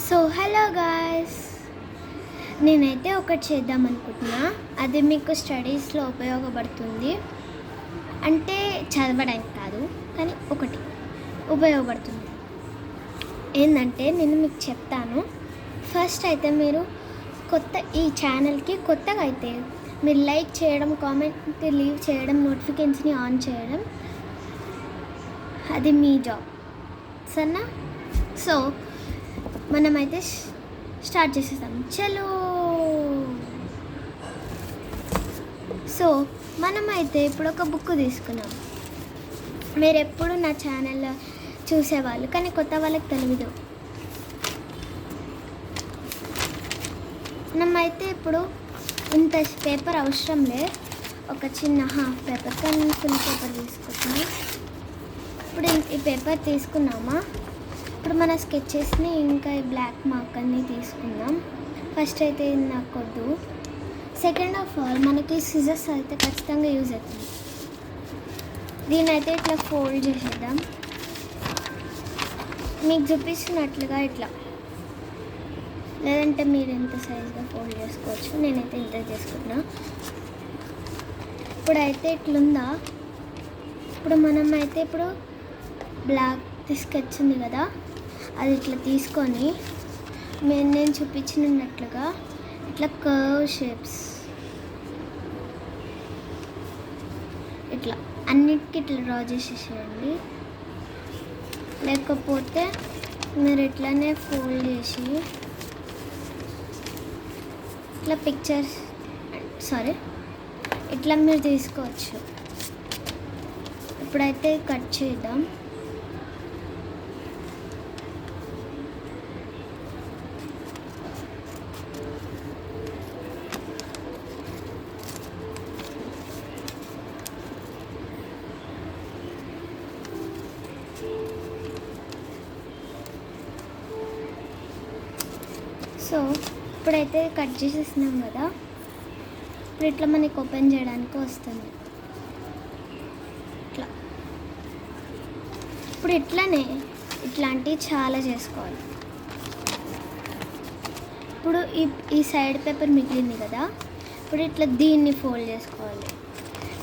So hello guys, నేనైతే ఒకటి చేద్దాం అనుకుంటున్నా. అది మీకు స్టడీస్లో ఉపయోగపడుతుంది. అంటే చదవడానికి కాదు, కానీ ఒకటి ఉపయోగపడుతుంది. ఏంటంటే నేను మీకు చెప్తాను. ఫస్ట్ అయితే మీరు ఈ ఛానల్కి కొత్తగా అయితే మీరు లైక్ చేయడం, కామెంట్ లీవ్ చేయడం, నోటిఫికేషన్ని ఆన్ చేయడం, అది మీ జాబ్ సరేనా. సో మనమైతే స్టార్ట్ చేసేస్తాం. చలో. సో మనమైతే ఇప్పుడు ఒక బుక్ తీసుకున్నాం. మీరు ఎప్పుడు నా ఛానల్లో చూసేవాళ్ళు, కానీ కొత్త వాళ్ళకి తెలియదు. మనమైతే ఇప్పుడు ఇంత పేపర్ అవసరం లేదు, ఒక చిన్న హాఫ్ పేపర్ కానీ ఫుల్ పేపర్ తీసుకుంటున్నాం. ఇప్పుడు ఈ పేపర్ తీసుకున్నామా, ఇప్పుడు మన స్కెచెస్ని ఇంకా ఈ బ్లాక్ మార్క్ అన్నీ తీసుకుందాం. ఫస్ట్ అయితే నాకు వద్దు. సెకండ్ ఆఫ్ ఆల్ మనకి సిజర్స్ అయితే ఖచ్చితంగా యూజ్ అవుతుంది. దీని అయితే ఇట్లా ఫోల్డ్ చేసేద్దాం. మీకు చూపిస్తున్నట్లుగా ఇట్లా, లేదంటే మీరు ఎంత సైజ్గా ఫోల్డ్ చేసుకోవచ్చు. నేనైతే ఇంత చేసుకున్నా. ఇప్పుడైతే ఇట్లుందా. ఇప్పుడు మనం అయితే ఇప్పుడు బ్లాక్ స్కెచ్ ఉంది కదా, అది ఇట్లా తీసుకొని నేను చూపించినట్లుగా ఇట్లా కర్వ్ షేప్స్ ఇట్లా అన్నిటికీ ఇట్లా డ్రా చేసేసేయండి. లేకపోతే మీరు ఇట్లానే ఫోల్డ్ చేసి ఇట్లా పిక్చర్స్ ఇట్లా మీరు తీసుకోవచ్చు. ఇప్పుడైతే కట్ చేద్దాం. సో ఇప్పుడైతే కట్ చేసేసినాం కదా, ఇప్పుడు ఇట్లా మనకి ఓపెన్ చేయడానికి వస్తుంది ఇట్లా. ఇప్పుడు ఇట్లానే ఇట్లాంటివి చాలా చేసుకోవాలి. ఇప్పుడు ఈ సైడ్ పేపర్ మిగిలింది కదా, ఇప్పుడు ఇట్లా దీన్ని ఫోల్డ్ చేసుకోవాలి.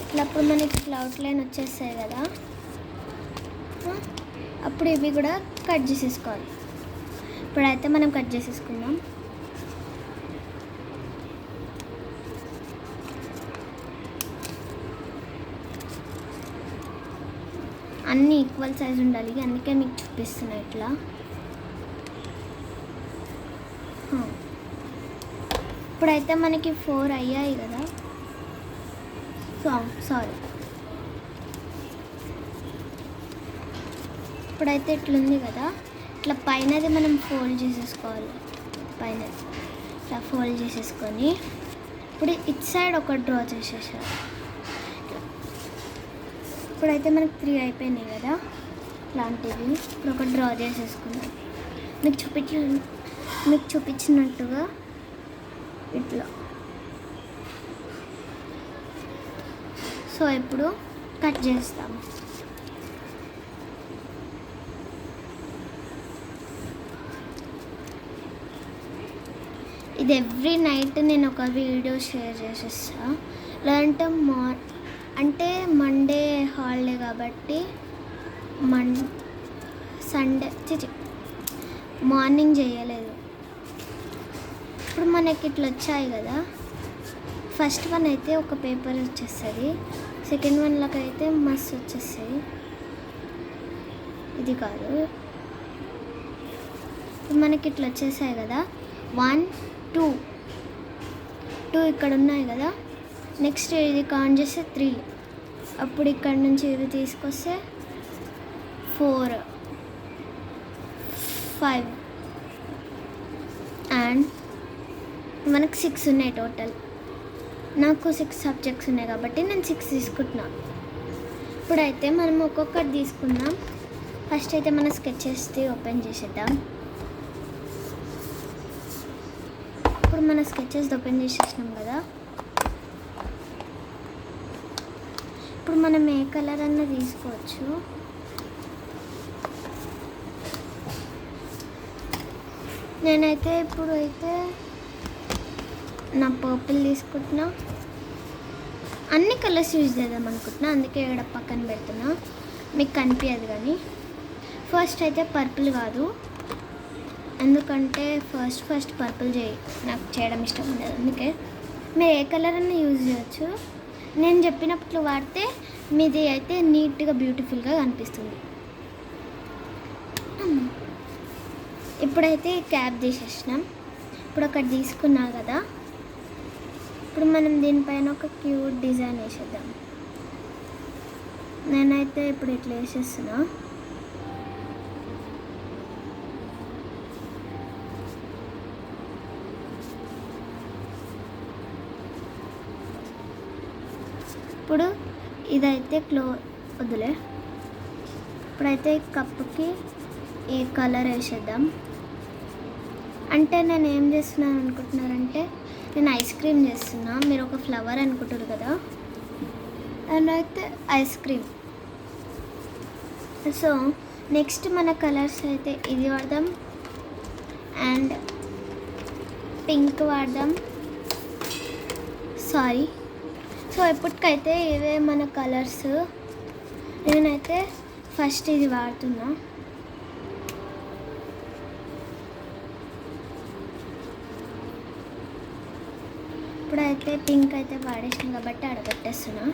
ఇట్లా అప్పుడు మనకి ఇట్లా అవుట్లైన్ వచ్చేస్తాయి కదా, అప్పుడు ఇవి కూడా కట్ చేసేసుకోవాలి. ఇప్పుడైతే మనం కట్ చేసేసుకుందాం. అన్నీ ఈక్వల్ సైజ్ ఉండాలి, అందుకే మీకు చూపిస్తున్నా ఇట్లా. ఇప్పుడైతే మనకి 4 అయ్యాయి కదా. సారీ, ఇప్పుడైతే ఇట్లుంది కదా, ఇట్లా పైనది మనం ఫోల్డ్ చేసేసుకోవాలి. పైన ఇట్లా ఫోల్డ్ చేసేసుకొని ఇప్పుడు ఇటు సైడ్ ఒక డ్రా చేసేసారు. ఇప్పుడైతే మనకు 3 అయిపోయినాయి కదా ఇలాంటివి. ఇప్పుడు ఒక డ్రా చేసేసుకున్నాం మీకు చూపించినట్టుగా ఇట్లా. సో ఇప్పుడు కట్ చేస్తాము. ఇది ఎవ్రీ నైట్ నేను ఒక వీడియో షేర్ చేసేస్తా. లేదంటే మండే హాలిడే కాబట్టి సండే మార్నింగ్ చేయలేదు. ఇప్పుడు మనకి ఇట్లా వచ్చాయి కదా. ఫస్ట్ వన్ అయితే ఒక పేపర్ వచ్చేస్తుంది, సెకండ్ వన్లోకి అయితే మస్తు వచ్చేస్తుంది. ఇది కాదు, ఇప్పుడు మనకి ఇట్లా వచ్చేసాయి కదా. 1 2 ఇక్కడ ఉన్నాయి కదా. నెక్స్ట్ ఇది కౌంట్ చేస్తే 3. అప్పుడు ఇక్కడ నుంచి ఇది తీసుకొస్తే 4 5 అండ్ మనకు 6 ఉన్నాయి టోటల్. నాకు 6 సబ్జెక్ట్స్ ఉన్నాయి కాబట్టి నేను 6 తీసుకుంటున్నా. ఇప్పుడైతే మనం ఒక్కొక్కటి తీసుకుందాం. ఫస్ట్ అయితే మన స్కెచెస్ ఓపెన్ చేసేద్దాం. ఇప్పుడు మన స్కెచెస్ ఓపెన్ చేసేసినాం కదా. ఇప్పుడు మనం ఏ కలర్ అన్నా తీసుకోవచ్చు. నేనైతే ఇప్పుడు అయితే నా పర్పుల్ తీసుకుంటున్నా, అన్ని కలర్స్ యూజ్ చేద్దాం అనుకుంటున్నా, అందుకే ఇక్కడ పక్కన పెడుతున్నా, మీకు కనిపించదు కానీ. ఫస్ట్ అయితే పర్పుల్ కాదు, ఎందుకంటే ఫస్ట్ పర్పుల్ నాకు చేయడం ఇష్టం ఉండదు, అందుకే మీరు ఏ కలర్ అన్నా యూజ్ చేయొచ్చు. నేను చెప్పినప్పుడు వాడితే మీది అయితే నీట్గా బ్యూటిఫుల్గా కనిపిస్తుంది. ఇప్పుడైతే క్యాప్ తీసేసినాం. ఇప్పుడు ఒకటి తీసుకున్నా కదా, ఇప్పుడు మనం దీనిపైన ఒక క్యూట్ డిజైన్ వేసేద్దాం. నేనైతే ఇప్పుడు ఇట్లా వేసేస్తున్నా. ఇప్పుడు ఇదైతే వదిలే. ఇప్పుడైతే కప్పుకి ఏ కలర్ వేసేద్దాం. అంటే నేను ఏం చేస్తున్నాను అనుకుంటున్నారంటే, నేను ఐస్ క్రీమ్ చేస్తున్నా, మీరు ఒక ఫ్లవర్ అనుకుంటారు కదా, అండ్ అయితే ఐస్ క్రీమ్. సో నెక్స్ట్ మన కలర్స్ అయితే ఇది వాడదాం అండ్ పింక్ వాడదాం. సో ఇప్పటికైతే ఇవే మన కలర్స్. నేనైతే ఫస్ట్ ఇది వాడుతున్నా. ఇప్పుడైతే పింక్ అయితే వాడేసాను కాబట్టి ఆడబెట్టేస్తున్నా.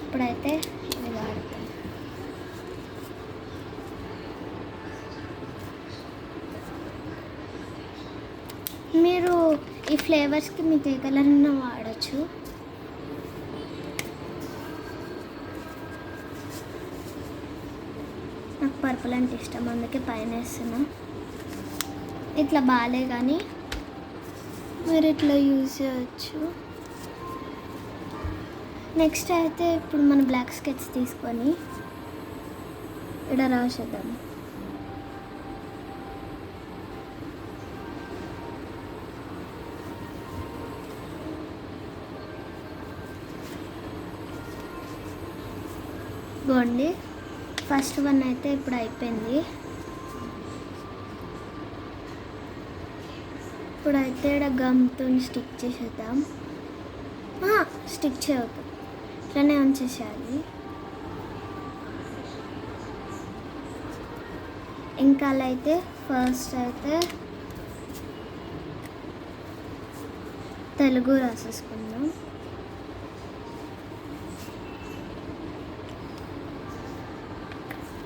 ఇప్పుడైతే ఇది వాడతాను. మీరు ఈ ఫ్లేవర్స్కి మీకు ఏ కలర్ అయినా వాడచ్చు. నాకు పర్పుల్ అంటే ఇష్టం, అందుకే పైన వేస్తున్నా. ఇట్లా బాగాలే కానీ మీరు ఇట్లా యూజ్ చేయవచ్చు. నెక్స్ట్ అయితే ఇప్పుడు మన బ్లాక్ స్కెచ్ తీసుకొని ఇక్కడ రాసేద్దాం. గోండి ఫస్ట్ వన్ అయితే ఇప్పుడు అయిపోయింది. ఇప్పుడైతే ఇక్కడ గమ్తో స్టిక్ చేసేద్దాం. స్టిక్ చేయవద్దు, ఇట్లనే ఉంచేసేయాలి. ఇంకా అలా అయితే ఫస్ట్ అయితే తెలుగు రాసేసుకుందాం.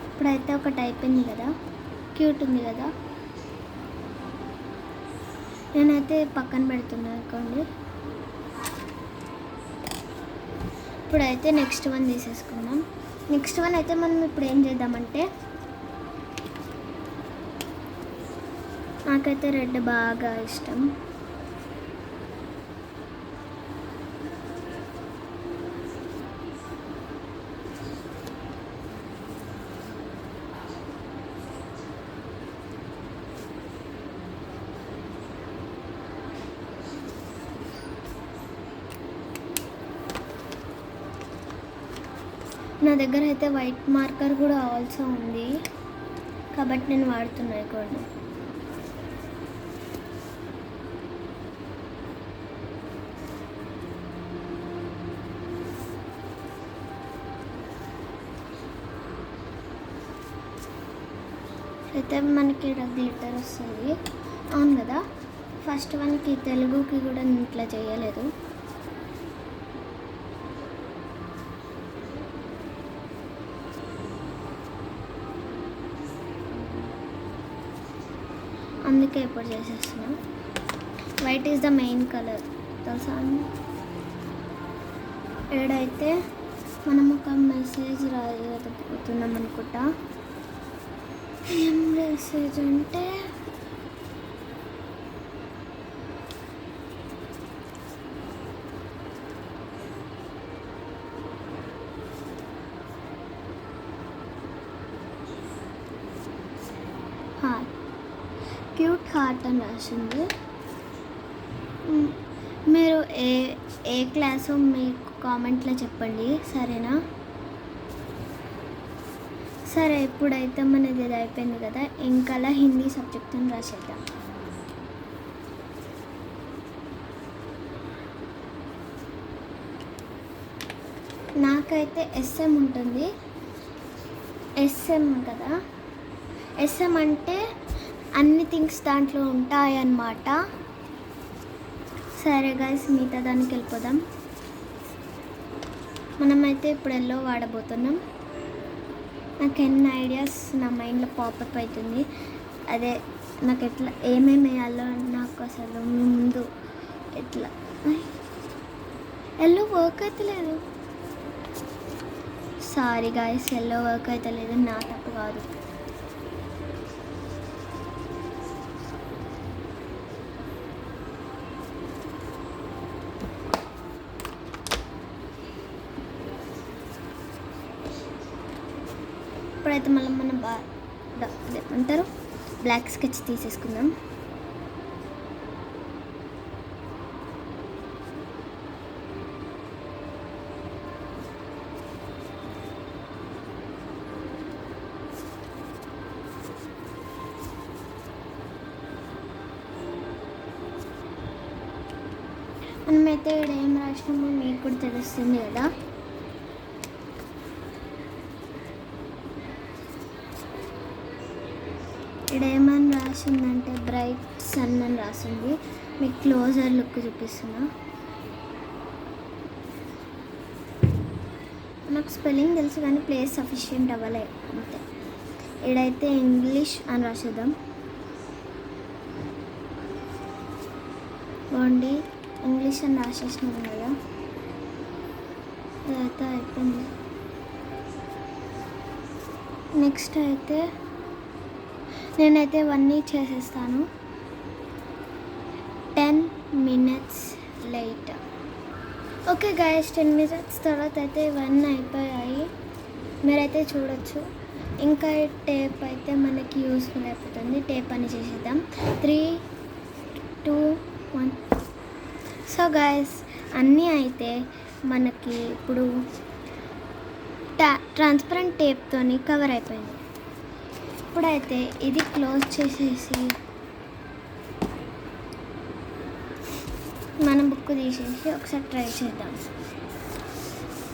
ఇప్పుడైతే ఒకటి అయిపోయింది కదా, క్యూట్ ఉంది కదా, నేనైతే పక్కన పెడుతున్నా అనుకోండి. ఇప్పుడైతే నెక్స్ట్ వన్ తీసేసుకుందాం. నెక్స్ట్ వన్ అయితే మనం ఇప్పుడు ఏం చేద్దామంటే, నాకైతే రెడ్ బాగా ఇష్టం. నా దగ్గర అయితే వైట్ మార్కర్ కూడా ఆల్సో ఉంది కాబట్టి నేను వాడుతున్నా కూడా. అయితే మనకి ఇక్కడ గ్లిటర్ వస్తుంది, అవును కదా. ఫస్ట్ వన్కి తెలుగుకి కూడా నేను ఇట్లా చేయలేదు. అందుకే ఇప్పుడు చేసేస్తున్నాం. White is the main colour తెలుసా. ఏడైతే మనం ఒక మెసేజ్ రాయబోతున్నాం అనుకుంటా. ఏం మెసేజ్ అంటే, క్యూట్ హార్ట్ అని రాసింది. మీరు ఏ క్లాసు మీకు కామెంట్లో చెప్పండి, సరేనా. సరే, ఇప్పుడైతే మనది ఇది అయిపోయింది కదా, ఇంకా హిందీ సబ్జెక్ట్ని రాసేద్దాం. నాకైతే ఎస్ఎం ఉంటుంది. ఎస్ఎం కదా, ఎస్ఎం అంటే అన్ని థింగ్స్ దాంట్లో ఉంటాయన్నమాట. సరే గైస్, మిగతా దానికి వెళ్ళిపోదాం. మనమైతే ఇప్పుడు ఎల్లో వాడబోతున్నాం. నాకు ఎన్ని ఐడియాస్ నా మైండ్లో పాపప్ అవుతుంది. అదే నాకు ఎట్లా ఏమేమి వేయాలో నాకు అసలు ముందు ఎట్లా ఎల్లో వర్క్ అయితే లేదు. సారీ గాయస్, ఎల్లో వర్క్ అయితే లేదు, నా తప్పు కాదు. ఇప్పుడైతే మళ్ళీ మనం ఏమంటారు బ్లాక్ స్కెచ్ తీసేసుకుందాం. మనమైతే ఇక్కడ ఏం రాసినామో మీకు కూడా తెలుస్తుంది కదా. ఇక్కడ ఏమని రాసిందంటే బ్రైట్ సన్ అని రాసింది. మీకు క్లోజర్ లుక్ చూపిస్తున్నా. నాకు స్పెల్లింగ్ తెలుసు కానీ ప్లేస్ సఫిషియెంట్ అవ్వలే అంతే. ఇక్కడైతే ఇంగ్లీష్ అని రాసేద్దాం. బాగుండి ఇంగ్లీష్ అని రాసేసినాం కదా, ఇదైతే అయిపోయింది. నెక్స్ట్ అయితే నేనైతే ఇవన్నీ చేసేస్తాను. 10 minutes later. Okay guys, 10 minutes తర్వాత అయితే ఇవన్నీ అయిపోయాయి. మీరైతే చూడొచ్చు. ఇంకా టేప్ అయితే మనకి యూస్ఫుల్ అయిపోతుంది. టేప్ అని చేసేద్దాం. 3, 2, 1. సో గైస్, అన్నీ అయితే మనకి ఇప్పుడు ట్రాన్స్పరెంట్ టేప్తోని కవర్ అయిపోయింది. ఇప్పుడైతే ఇది క్లోజ్ చేసేసి మనం బుక్ తీసేసి ఒకసారి ట్రై చేద్దాం.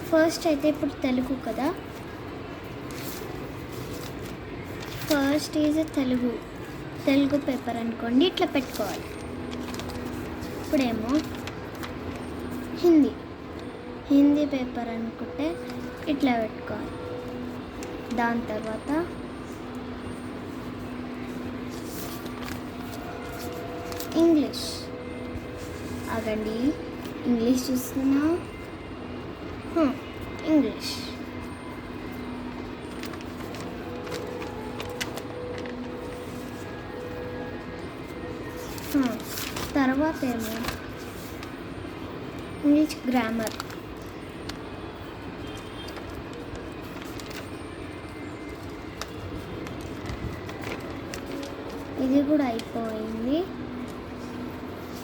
ఫస్ట్ అయితే ఇప్పుడు తెలుగు కదా, ఫస్ట్ ఈజ్ తెలుగు పేపర్ అనుకోండి, ఇట్లా పెట్టుకోవాలి. ఇప్పుడేమో హిందీ పేపర్ అనుకుంటే ఇట్లా పెట్టుకోవాలి. దాని తర్వాత ఇంగ్లీష్. ఆగండి, ఇంగ్లీష్ చూస్తున్నా. ఇంగ్లీష్. తర్వాత ఏమో ఇంగ్లీష్ గ్రామర్. ఇది కూడా అయిపోయింది.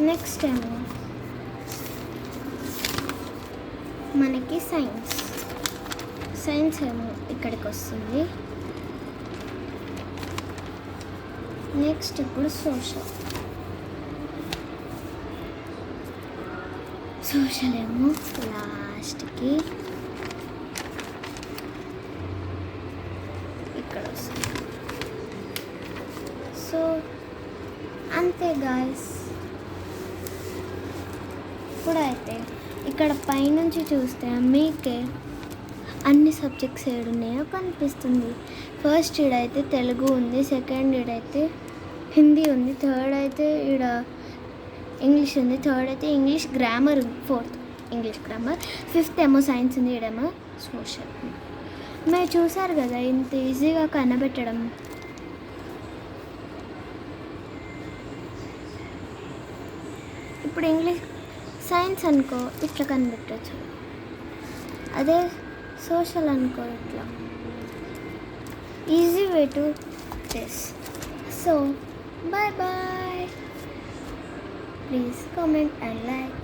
నెక్స్ట్ ఏమో మనకి సైన్స్ ఏమో ఇక్కడికి వస్తుంది. నెక్స్ట్ ఇప్పుడు సోషల్ ఏమో లాస్ట్కి ఇక్కడ వస్తుంది. సో అంతే గాయస్. ఇప్పుడైతే ఇక్కడ పైనుంచి చూస్తే మీకే అన్ని సబ్జెక్ట్స్ ఏడున్నాయో కనిపిస్తుంది. ఫస్ట్ ఈడైతే తెలుగు ఉంది, సెకండ్ ఈడైతే హిందీ ఉంది, థర్డ్ అయితే ఈడ ఇంగ్లీష్ ఉంది, థర్డ్ అయితే ఇంగ్లీష్ గ్రామర్ ఉంది, ఫోర్త్ ఇంగ్లీష్ గ్రామర్, ఫిఫ్త్ ఏమో సైన్స్ ఉంది, ఈడేమో సోషల్. మీరు చూసారు కదా ఇంత ఈజీగా కనబెట్టడం. ఇప్పుడు ఇంగ్లీష్ సైన్స్ అనుకో ఇట్లా కనిపెట్టచ్చు, అదే సోషల్ అనుకో ఇట్లా. Easy way to this. So bye bye. Please comment and like.